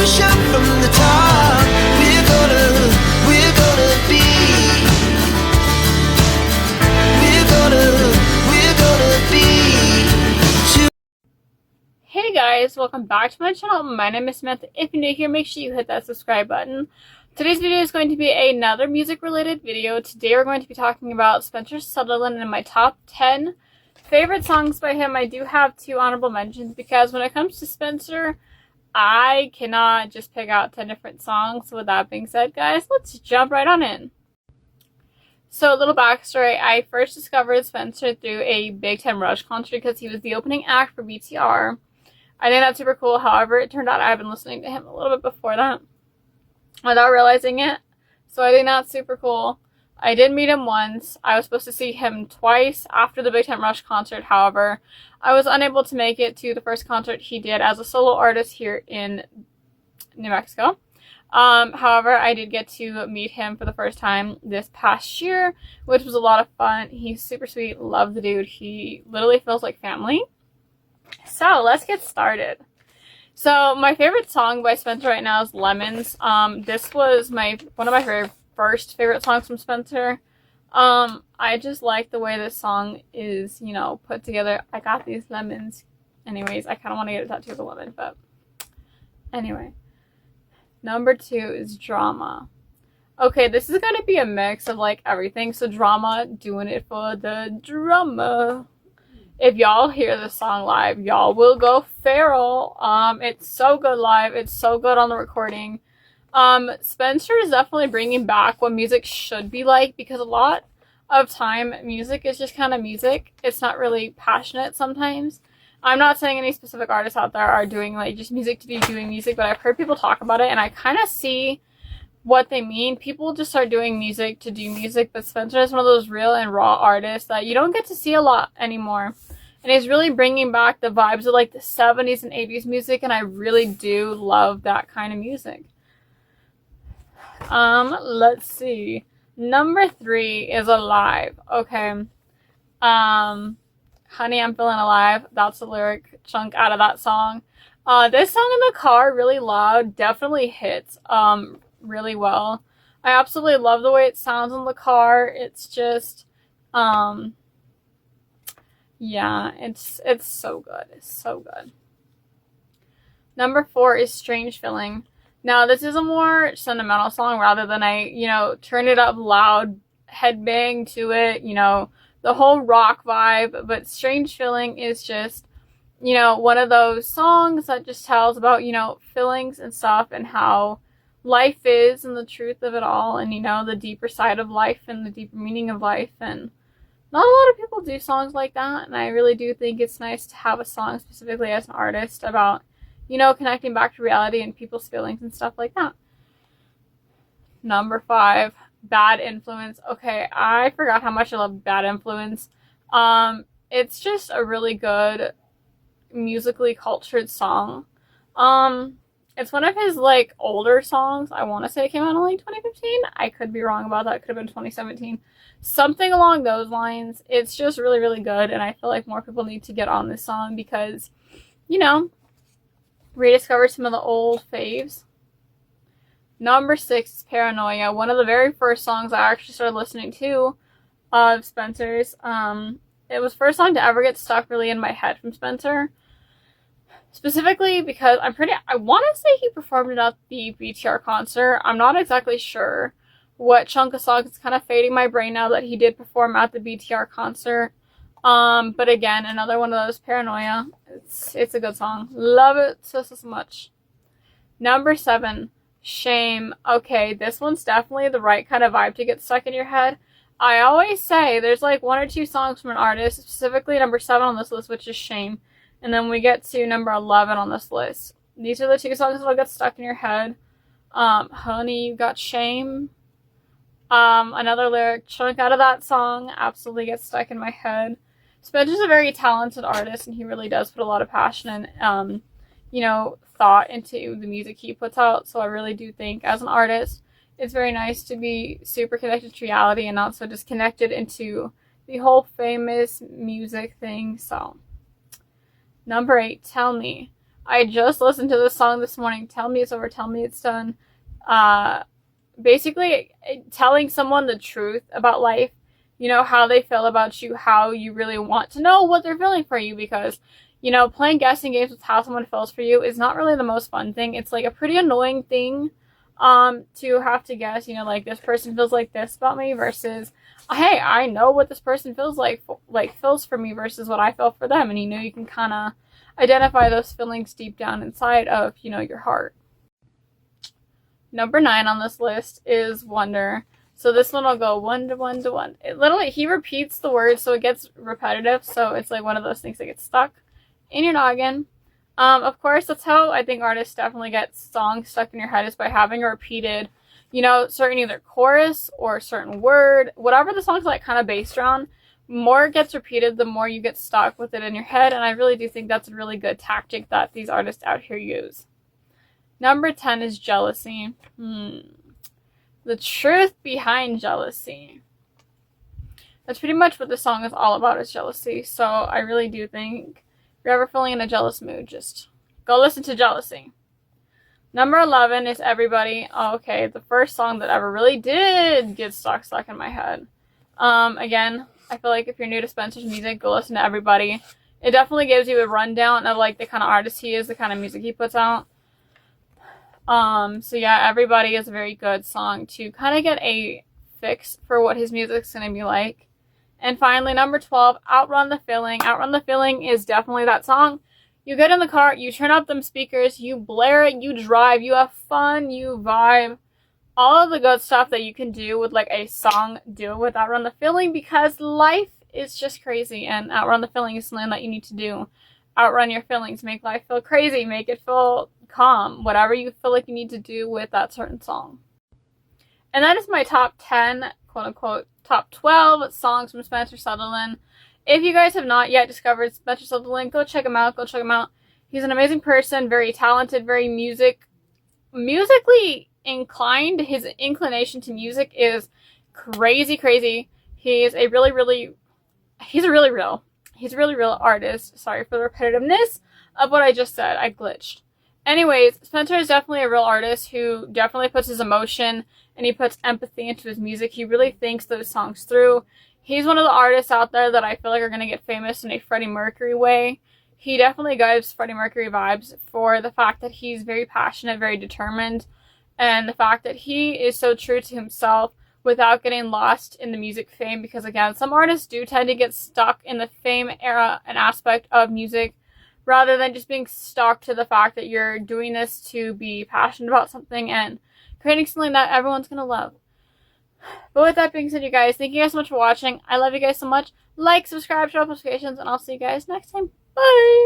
push up from the top. We're gonna be. We're gonna be. Hey guys, welcome back to my channel. My name is Samantha. If you're new here, make sure you hit that subscribe button. Today's video is going to be another music related video. Today we're going to be talking about Spencer Sutherland and my top 10 favorite songs by him. I do have 2 honorable mentions because when it comes to Spencer, I cannot just pick out 10 different songs. So with that being said, guys, let's jump right on in. So a little backstory, I first discovered Spencer through a Big Time Rush concert because he was the opening act for BTR. I think that's super cool. However, it turned out I had been listening to him a little bit before that without realizing it. So I think that's super cool. I did meet him once. I was supposed to see him twice after the Big Time Rush concert. However, I was unable to make it to the first concert he did as a solo artist here in New Mexico. However, I did get to meet him for the first time this past year, which was a lot of fun. He's super sweet. Love the dude. He literally feels like family. So let's get started. So my favorite song by Spencer right now is Lemons. This was one of my very first favorite songs from Spencer. I just like the way this song is, you know, put together. I got these lemons. Anyways, I kind of want to get a tattoo of a lemon, but anyway. Number 2 is Drama. Okay, this is going to be a mix of like everything. So Drama, doing it for the drama. If y'all hear this song live, y'all will go feral. It's so good live. It's so good on the recording. Spencer is definitely bringing back what music should be like, because a lot of time music is just kind of music. It's not really passionate sometimes. I'm not saying any specific artists out there are doing like just music to be doing music, but I've heard people talk about it and I kind of see what they mean. People just start doing music to do music, but Spencer is one of those real and raw artists that you don't get to see a lot anymore. And he's really bringing back the vibes of like the 70s and 80s music, and I really do love that kind of music. Let's see. Number 3 is Alive. Okay. Honey, I'm Feeling Alive. That's the lyric chunk out of that song. This song in the car, really loud, definitely hits really well. I absolutely love the way it sounds in the car. It's just yeah, it's so good. It's so good. Number 4 is Strange Feeling. Now, this is a more sentimental song rather than turn it up loud, headbang to it, the whole rock vibe. But Strange Feeling is just, one of those songs that just tells about, feelings and stuff and how life is and the truth of it all, and, the deeper side of life and the deeper meaning of life. And not a lot of people do songs like that, and I really do think it's nice to have a song specifically as an artist about, connecting back to reality and people's feelings and stuff like that. Number 5, Bad Influence. Okay, I forgot how much I love Bad Influence. It's just a really good musically cultured song. It's one of his like older songs. I want to say it came out in like 2015. I could be wrong about that. It could have been 2017. Something along those lines. It's just really, really good, and I feel like more people need to get on this song because, rediscover some of the old faves. Number 6 is Paranoia. One of the very first songs I actually started listening to of Spencer's. It was the first song to ever get stuck really in my head from Spencer. Specifically because I want to say he performed it at the BTR concert. I'm not exactly sure what chunk of songs. It's kind of fading my brain now that he did perform at the BTR concert. But again, another one of those, Paranoia. It's a good song. Love it so much. Number 7, Shame. Okay, this one's definitely the right kind of vibe to get stuck in your head. I always say there's like 1 or 2 songs from an artist, specifically number 7 on this list, which is Shame. And then we get to number 11 on this list. These are the 2 songs that'll get stuck in your head. Honey, You Got Shame. Another lyric chunk out of that song absolutely gets stuck in my head. Spencer's a very talented artist, and he really does put a lot of passion and, thought into the music he puts out. So I really do think, as an artist, it's very nice to be super connected to reality and not so disconnected into the whole famous music thing. So, number 8, Tell Me. I just listened to this song this morning, Tell Me It's Over, Tell Me It's Done. Basically telling someone the truth about life, you know, how they feel about you, how you really want to know what they're feeling for you, because, you know, playing guessing games with how someone feels for you is not really the most fun thing. It's like a pretty annoying thing to have to guess, you know, like this person feels like this about me versus, hey, I know what this person feels like feels for me versus what I feel for them. And you know, you can kind of identify those feelings deep down inside of, you know, your heart. Number 9 on this list is Wonder. So this one will go one to one to one. It literally, he repeats the words, so it gets repetitive. So it's like one of those things that gets stuck in your noggin. Of course, that's how I think artists definitely get songs stuck in your head, is by having a repeated, you know, certain either chorus or a certain word, whatever the song's like kind of based around. More it gets repeated, the more you get stuck with it in your head. And I really do think that's a really good tactic that these artists out here use. Number 10 is Jealousy. The truth behind jealousy. That's pretty much what the song is all about, is jealousy. So I really do think if you're ever feeling in a jealous mood, just go listen to Jealousy. Number 11 is Everybody. Oh, okay, the first song that ever really did get stuck in my head. Again, I feel like if you're new to Spencer's music, go listen to Everybody. It definitely gives you a rundown of like the kind of artist he is, the kind of music he puts out. So yeah, Everybody is a very good song to kind of get a fix for what his music's going to be like. And finally, number 12, Outrun the Feeling. Outrun the Feeling is definitely that song. You get in the car, you turn up them speakers, you blare it, you drive, you have fun, you vibe. All of the good stuff that you can do with like a song, do it with Outrun the Feeling, because life is just crazy, and Outrun the Feeling is something that you need to do. Outrun your feelings, make life feel crazy, make it feel calm, whatever you feel like you need to do with that certain song. And that is my top 10, quote unquote, top 12 songs from Spencer Sutherland. If you guys have not yet discovered Spencer Sutherland, go check him out. He's an amazing person, very talented, very musically inclined. His inclination to music is crazy. He's a really real artist. Sorry for the repetitiveness of what I just said. I glitched. Anyways, Spencer is definitely a real artist who definitely puts his emotion and he puts empathy into his music. He really thinks those songs through. He's one of the artists out there that I feel like are going to get famous in a Freddie Mercury way. He definitely gives Freddie Mercury vibes for the fact that he's very passionate, very determined, and the fact that he is so true to himself without getting lost in the music fame. Because again, some artists do tend to get stuck in the fame era and aspect of music, rather than just being stuck to the fact that you're doing this to be passionate about something and creating something that everyone's going to love. But with that being said, you guys, thank you guys so much for watching. I love you guys so much. Like, subscribe, turn on notifications, and I'll see you guys next time. Bye!